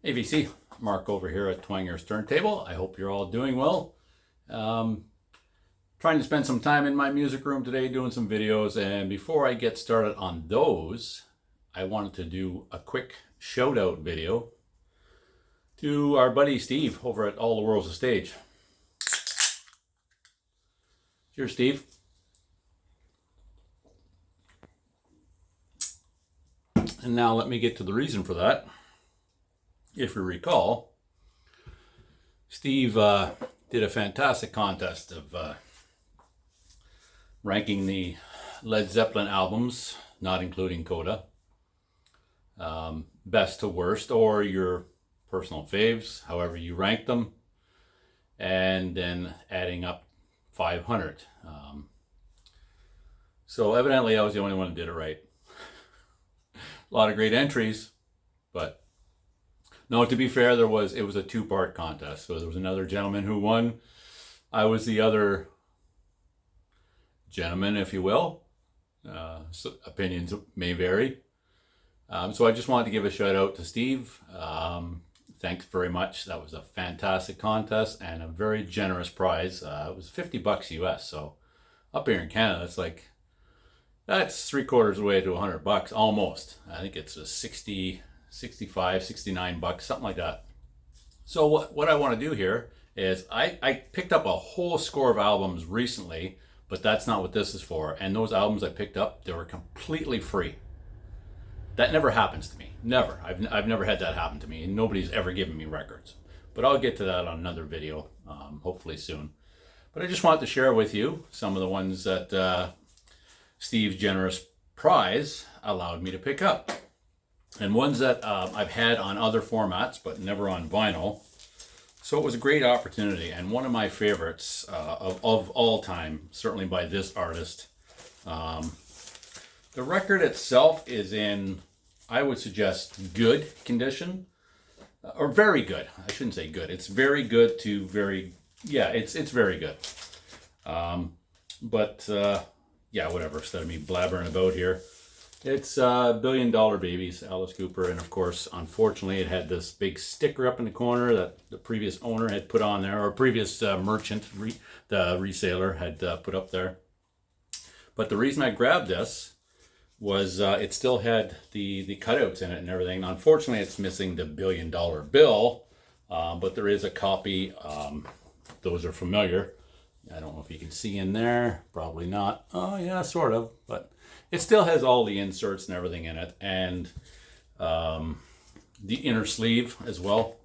AVC, Mark over here at Twanger's Turntable. I hope you're all doing well. Trying to spend some time in my music room today doing some videos, and before I get started on those, I wanted to do a quick shout out video to our buddy Steve over at All the World's a Stage. Cheers, Steve. And now let me get to the reason for that. If you recall, Steve did a fantastic contest of ranking the Led Zeppelin albums, not including Coda, best to worst, or your personal faves, however you rank them, and then adding up 500. So evidently I was the only one who did it right. A lot of great entries, but no, to be fair, it was a two-part contest. So there was another gentleman who won. I was the other gentleman, if you will. So opinions may vary. So I just wanted to give a shout out to Steve. Thanks very much. That was a fantastic contest and a very generous prize. It was $50 US. So up here in Canada, that's 3/4 of the way to $100, almost. I think it's a 60, 65, 69 bucks, something like that. So what I want to do here is I picked up a whole score of albums recently, but that's not what this is for. And those albums I picked up, they were completely free. That never happens to me. Never. I've never had that happen to me, and nobody's ever given me records. But I'll get to that on another video, hopefully soon. But I just wanted to share with you some of the ones that Steve's generous prize allowed me to pick up. And ones that I've had on other formats, but never on vinyl. So it was a great opportunity, and one of my favorites of all time, certainly by this artist. The record itself is in, I would suggest, good condition, or very good. I shouldn't say good. It's very good to very, yeah, it's very good. Yeah, whatever, instead of me blabbering about here. It's $1 Billion Babies, Alice Cooper, and of course, unfortunately, it had this big sticker up in the corner that the previous owner had put on there, or previous merchant, the reseller, had put up there. But the reason I grabbed this was it still had the cutouts in it and everything. Unfortunately, it's missing the $1 billion bill, but there is a copy. Those are familiar. I don't know if you can see in there. Probably not. Oh, yeah, sort of. But it still has all the inserts and everything in it. And the inner sleeve as well.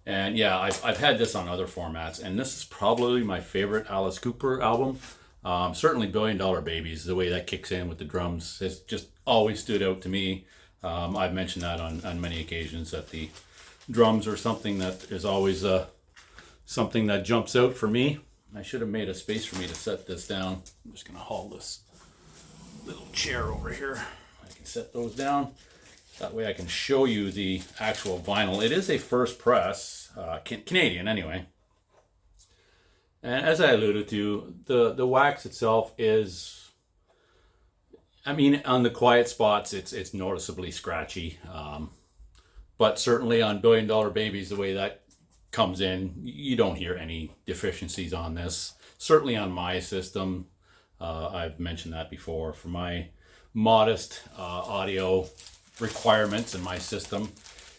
And yeah, I've had this on other formats. And this is probably my favorite Alice Cooper album. Certainly $1 Billion Babies, the way that kicks in with the drums has just always stood out to me. I've mentioned that on many occasions, that the drums are something that is always something that jumps out for me. I should have made a space for me to set this down. I'm just going to haul this little chair over here. I can set those down. That way I can show you the actual vinyl. It is a first press, Canadian anyway. And as I alluded to, the wax itself is, I mean, on the quiet spots, it's noticeably scratchy. But certainly on $1 Billion Babies, the way that comes in, you don't hear any deficiencies on this. Certainly on my system, I've mentioned that before. For my modest audio requirements in my system,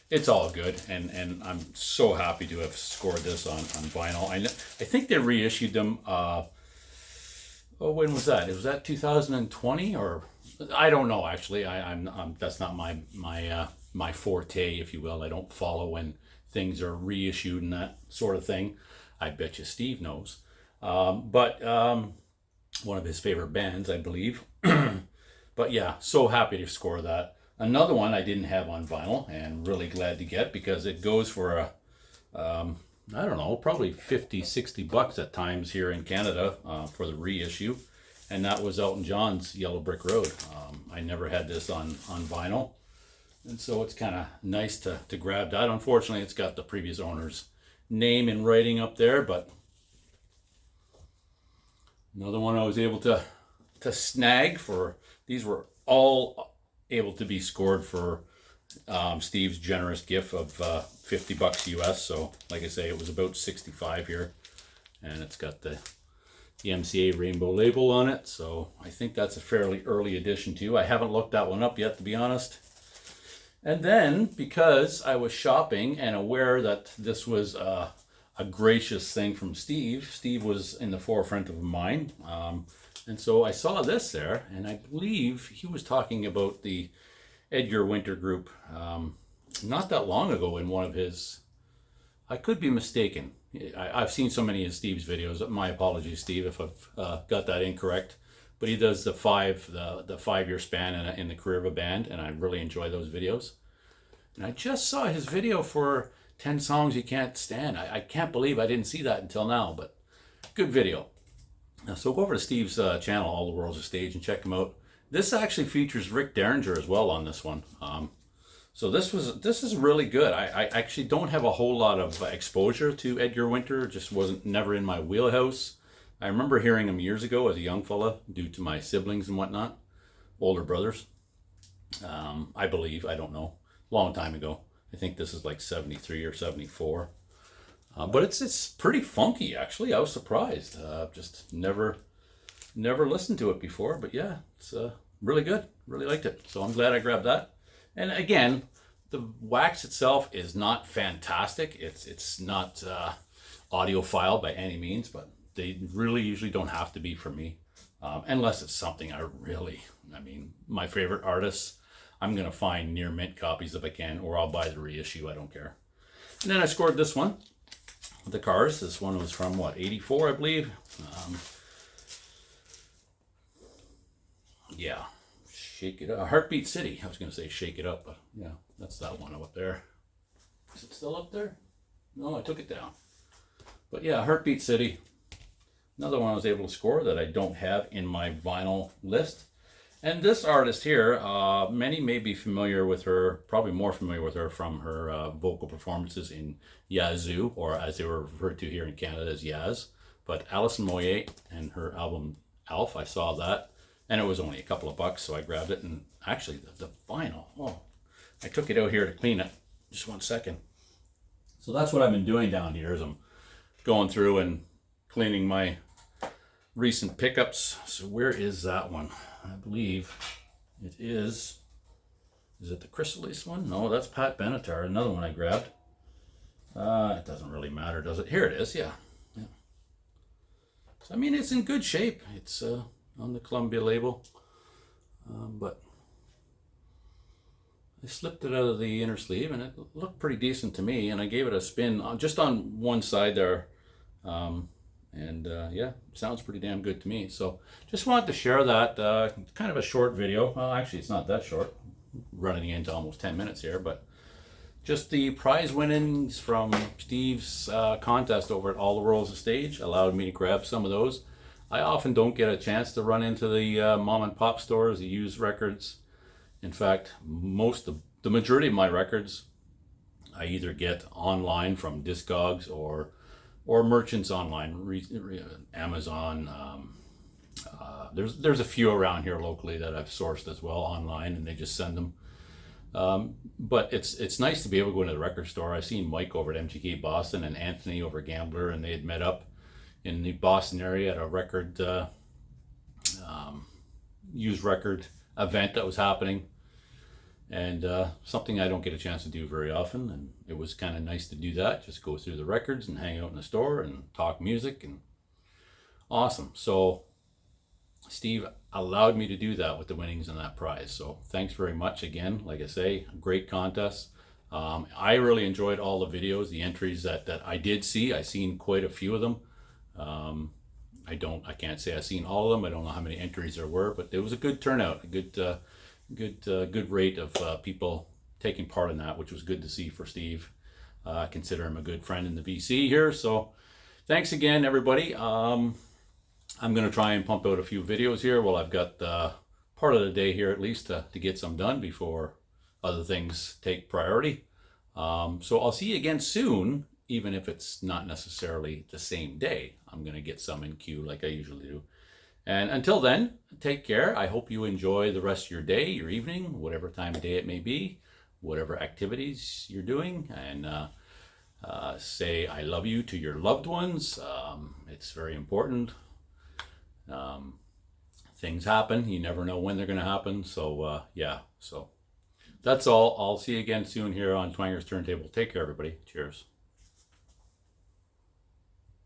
it's all good, and I'm so happy to have scored this on vinyl. I think they reissued them. When was that? Was that 2020 or I don't know actually. I'm that's not my forte, if you will. I don't follow when things are reissued and that sort of thing. I bet you Steve knows. But one of his favorite bands, I believe. But yeah, so happy to score that. Another one I didn't have on vinyl, and really glad to get, because it goes for I don't know, probably 50, 60 bucks at times here in Canada for the reissue. And that was Elton John's Yellow Brick Road. I never had this on vinyl. And so it's kind of nice to grab that. Unfortunately, it's got the previous owner's name in writing up there, but another one I was able to snag for. These were all able to be scored for Steve's generous gift of $50 US. So like I say, it was about 65 here, and it's got the MCA rainbow label on it. So I think that's a fairly early edition too. I haven't looked that one up yet, to be honest. And then, because I was shopping and aware that this was a gracious thing from Steve, Steve was in the forefront of mind. And so I saw this there, and I believe he was talking about the Edgar Winter group not that long ago in one of his, I could be mistaken. I've seen so many of Steve's videos. My apologies, Steve, if I've got that incorrect. But he does the 5-year span in the career of a band, and I really enjoy those videos. And I just saw his video for 10 songs you can't stand. I can't believe I didn't see that until now, but good video. So go over to Steve's channel, All the World's a Stage, and check him out. This actually features Rick Derringer as well on this one. So this is really good. I actually don't have a whole lot of exposure to Edgar Winter. Just wasn't never in my wheelhouse. I remember hearing him years ago as a young fella, due to my siblings and whatnot, older brothers. I believe, I don't know, long time ago. I think this is like 73 or 74. But it's pretty funky, actually. I was surprised. Just never listened to it before. But yeah, it's really good. Really liked it. So I'm glad I grabbed that. And again, the wax itself is not fantastic. It's not audiophile by any means, but they really usually don't have to be for me. Unless it's something I mean, my favorite artists, I'm going to find near mint copies if I can, or I'll buy the reissue. I don't care. And then I scored this one. The Cars. This one was from what, 84, I believe. Yeah, Shake It Up. Heartbeat City. I was going to say Shake It Up, but yeah, that's that one up there. Is it still up there? No, I took it down. But yeah, Heartbeat City. Another one I was able to score that I don't have in my vinyl list. And this artist here, many may be familiar with her, probably more familiar with her from her vocal performances in Yazoo, or as they were referred to here in Canada as Yaz. But Alison Moyet and her album Alf, I saw that, and it was only a couple of bucks, so I grabbed it. And actually, the vinyl, oh, I took it out here to clean it. Just 1 second. So that's what I've been doing down here, is I'm going through and cleaning my recent pickups. So where is that one? I believe it is it the Chrysalis one? No, that's Pat Benatar, another one I grabbed. It doesn't really matter, does it? Here it is, yeah. So, I mean, it's in good shape. It's on the Columbia label. But I slipped it out of the inner sleeve, and it looked pretty decent to me, and I gave it a spin just on one side there. Yeah, sounds pretty damn good to me. So just wanted to share that, kind of a short video. Well, actually, it's not that short, running into almost 10 minutes here, but just the prize winnings from Steve's contest over at All the World's a Stage allowed me to grab some of those. I often don't get a chance to run into the mom and pop stores, the used records. In fact, the majority of my records I either get online from Discogs or merchants online, Amazon. There's a few around here locally that I've sourced as well online, and they just send them. But it's nice to be able to go into the record store. I've seen Mike over at MGK Boston and Anthony over at Gambler, and they had met up in the Boston area at a record used record event that was happening. And something I don't get a chance to do very often, and it was kind of nice to do that. Just go through the records and hang out in the store and talk music, and awesome. So Steve allowed me to do that with the winnings and that prize. So thanks very much again. Like I say, great contest. I really enjoyed all the videos, the entries that I did see. I seen quite a few of them. I can't say I've seen all of them. I don't know how many entries there were, but it was a good turnout, a good rate of people taking part in that, which was good to see for Steve. Consider him a good friend in the BC here. So thanks again, everybody. I'm going to try and pump out a few videos here while I've got part of the day here, at least to get some done before other things take priority. So I'll see you again soon, even if it's not necessarily the same day. I'm going to get some in queue like I usually do. And until then, take care. I hope you enjoy the rest of your day, your evening, whatever time of day it may be, whatever activities you're doing, and say I love you to your loved ones. It's very important. Um, Things happen. You never know when they're going to happen. So, yeah. So that's all. I'll see you again soon here on Twanger's Turntable. Take care, everybody. Cheers.